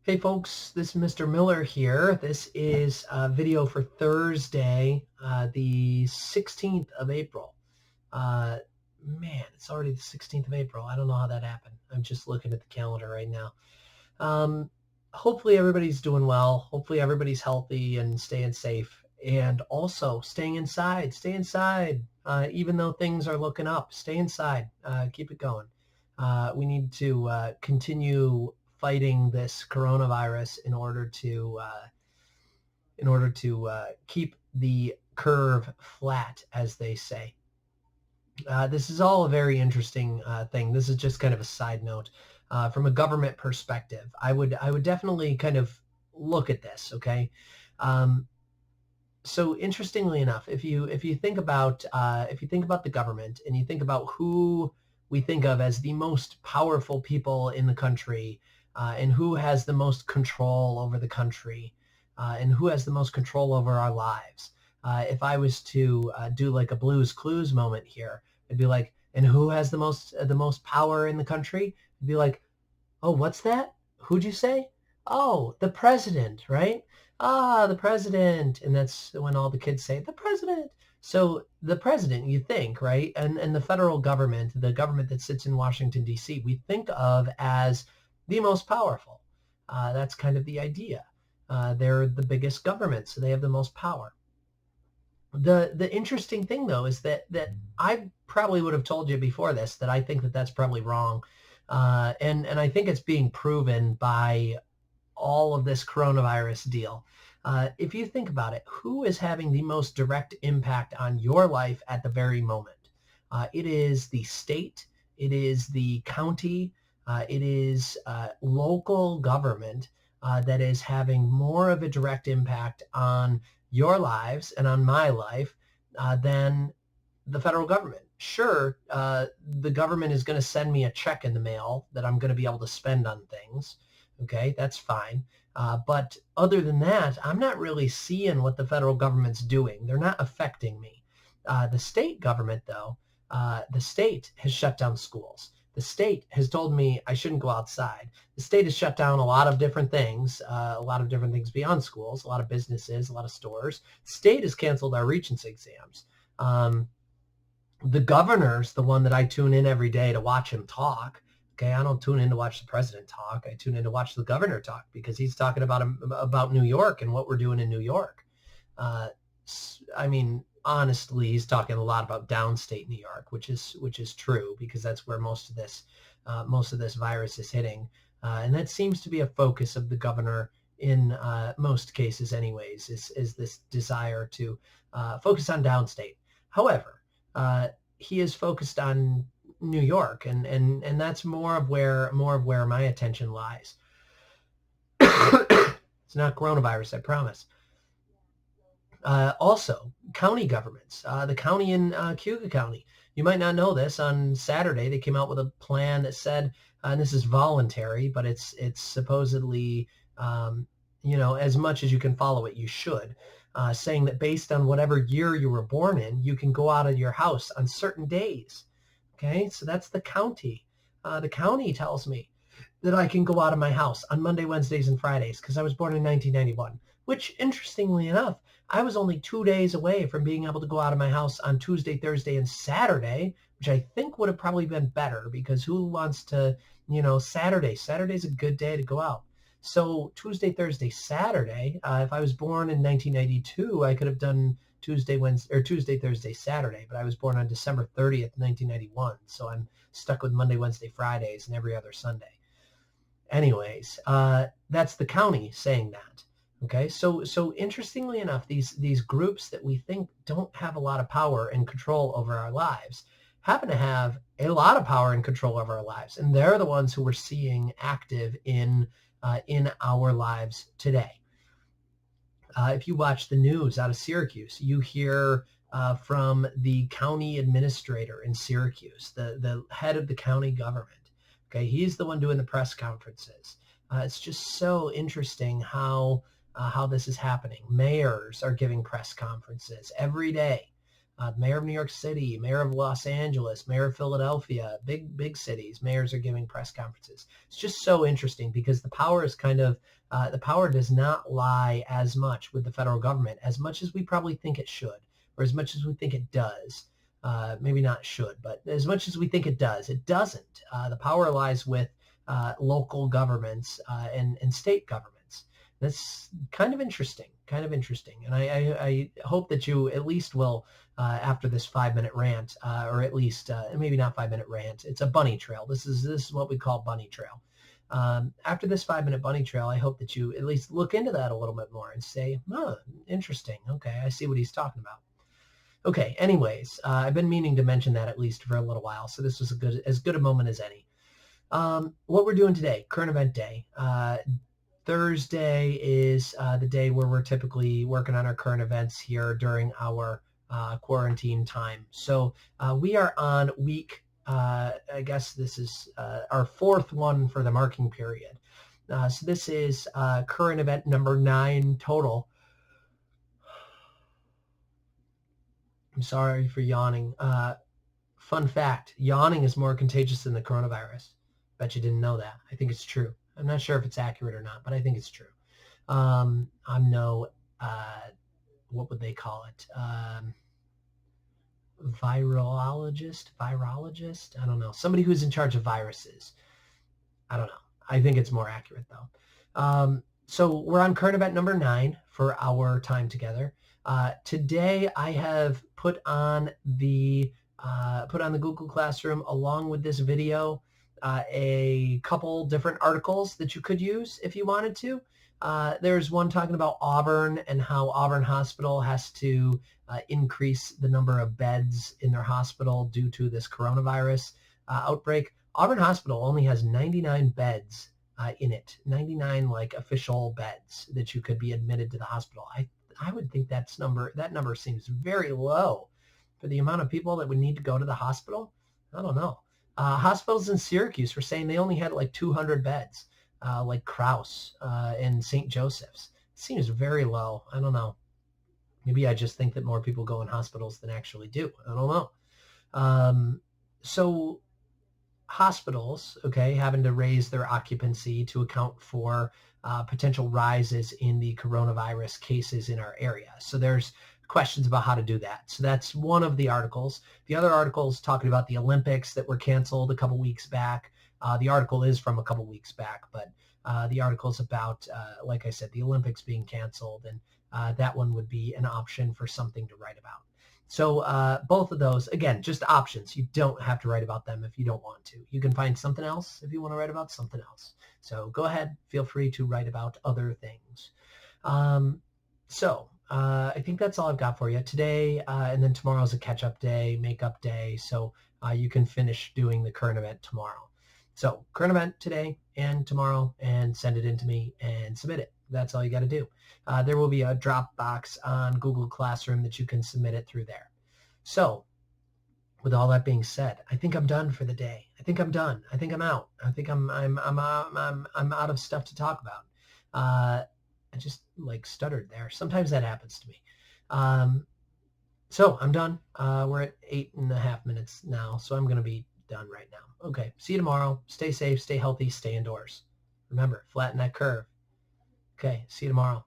Hey folks, this is Mr. Miller here. This is a video for Thursday, the 16th of April. Man, it's already the 16th of April. I don't know how that happened. I'm just looking at the calendar right now. Hopefully everybody's doing well. Hopefully everybody's healthy and staying safe. And also staying inside. Stay inside. Even though things are looking up, stay inside. Keep it going. We need to continue fighting this coronavirus in order to keep the curve flat, as they say. This is all a very interesting thing. This is just kind of a side note. From a government perspective, I would definitely kind of look at this. Okay. So interestingly enough, if you think about the government and you think about who we think of as the most powerful people in the country, and who has the most control over the country, and who has the most control over our lives. If I was to do like a Blue's Clues moment here, it'd be like, and who has the most power in the country? It'd be like, oh, what's that? Who'd you say? Oh, the president, right? Ah, the president. And that's when all the kids say, the president. So the president, you think, right? And the federal government, the government that sits in Washington, D.C., we think of as the most powerful. That's kind of the idea. They're the biggest government, so they have the most power. The interesting thing, though, is that I probably would have told you before this that I think that that's probably wrong. And I think it's being proven by all of this coronavirus deal. If you think about it, who is having the most direct impact on your life at the very moment? It is the state, it is the county, it is local government that is having more of a direct impact on your lives and on my life than the federal government. Sure, the government is going to send me a check in the mail that I'm going to be able to spend on things. Okay, that's fine. But other than that, I'm not really seeing what the federal government's doing. They're not affecting me. The state government, though, the state has shut down schools. The state has told me I shouldn't go outside. The state has shut down a lot of different things, beyond schools, a lot of businesses, a lot of stores. The state has canceled our Regents exams. The governor's the one that I tune in every day to watch him talk. Okay, I don't tune in to watch the president talk. I tune in to watch the governor talk because he's talking about New York and what we're doing in New York. I mean, honestly, he's talking a lot about downstate New York, which is true because that's where most of this virus is hitting, and that seems to be a focus of the governor in most cases, anyways. Is this desire to focus on downstate? However, he is focused on New York, and that's more of where my attention lies. It's not coronavirus, I promise. Also, county governments. The county in Cuyahoga County. You might not know this. On Saturday, they came out with a plan that said, and this is voluntary, but it's supposedly, as much as you can follow it, you should. Saying that based on whatever year you were born in, you can go out of your house on certain days. Okay, so that's the county. The county tells me that I can go out of my house on Monday, Wednesdays, and Fridays because I was born in 1991, which, interestingly enough, I was only 2 days away from being able to go out of my house on Tuesday, Thursday, and Saturday, which I think would have probably been better because who wants to, Saturday? Saturday's a good day to go out. So Tuesday, Thursday, Saturday, if I was born in 1992, I could have done Tuesday, Wednesday, or Tuesday, Thursday, Saturday, but I was born on December 30th, 1991. So I'm stuck with Monday, Wednesday, Fridays, and every other Sunday. Anyways, that's the county saying that. Okay, so interestingly enough, these groups that we think don't have a lot of power and control over our lives happen to have a lot of power and control over our lives, and they're the ones who we're seeing active in our lives today. If you watch the news out of Syracuse, you hear from the county administrator in Syracuse, the head of the county government. Okay, he's the one doing the press conferences. It's just so interesting how this is happening. Mayors are giving press conferences every day. Mayor of New York City, mayor of Los Angeles, mayor of Philadelphia, big cities, mayors are giving press conferences. It's just so interesting because the power is the power does not lie as much with the federal government as much as we probably think it should, or as much as we think it does. Maybe not should, but as much as we think it does, it doesn't. The power lies with local governments and state governments. That's kind of interesting, And I hope that you at least will, after this 5-minute rant, or at least maybe not 5-minute rant, it's a bunny trail. This is what we call bunny trail. After this 5-minute bunny trail, I hope that you at least look into that a little bit more and say, interesting. Okay, I see what he's talking about. Okay, anyways, I've been meaning to mention that at least for a little while, so this was as good a moment as any. What we're doing today, current event day. Thursday is the day where we're typically working on our current events here during our quarantine time. So we are on week, I guess this is our fourth one for the marking period. So this is current event number 9 total. I'm sorry for yawning. Fun fact, yawning is more contagious than the coronavirus. Bet you didn't know that. I think it's true. I'm not sure if it's accurate or not, but I think it's true. I'm no, what would they call it? Virologist? I don't know. Somebody who's in charge of viruses. I don't know. I think it's more accurate though. So we're on current event number 9 for our time together. Today I have put on the Google Classroom along with this video a couple different articles that you could use if you wanted to. There's one talking about Auburn and how Auburn Hospital has to increase the number of beds in their hospital due to this coronavirus outbreak. Auburn Hospital only has 99 beds in it, 99 like official beds that you could be admitted to the hospital. I would think that number seems very low for the amount of people that would need to go to the hospital. I don't know. Hospitals in Syracuse were saying they only had like 200 beds, like Crouse and St. Joseph's. It seems very low. I don't know. Maybe I just think that more people go in hospitals than actually do. I don't know. So hospitals, okay, having to raise their occupancy to account for potential rises in the coronavirus cases in our area. So there's questions about how to do that. So that's one of the articles. The other article is talking about the Olympics that were canceled a couple weeks back. The article is from a couple weeks back, but the article is about, like I said, the Olympics being canceled, and that one would be an option for something to write about. So both of those, again, just options. You don't have to write about them if you don't want to. You can find something else if you want to write about something else. So go ahead, feel free to write about other things. I think that's all I've got for you today, and then tomorrow's a catch-up day, make-up day, so you can finish doing the current event tomorrow. So current event today and tomorrow, and send it in to me and submit it. That's all you got to do. There will be a Dropbox on Google Classroom that you can submit it through there. So with all that being said, I think I'm done for the day. I think I'm done. I think I'm out. I think I'm out of stuff to talk about. I just like stuttered there. Sometimes that happens to me. So I'm done. We're at 8.5 minutes now, so I'm going to be done right now. Okay, see you tomorrow. Stay safe, stay healthy, stay indoors. Remember, flatten that curve. Okay, see you tomorrow.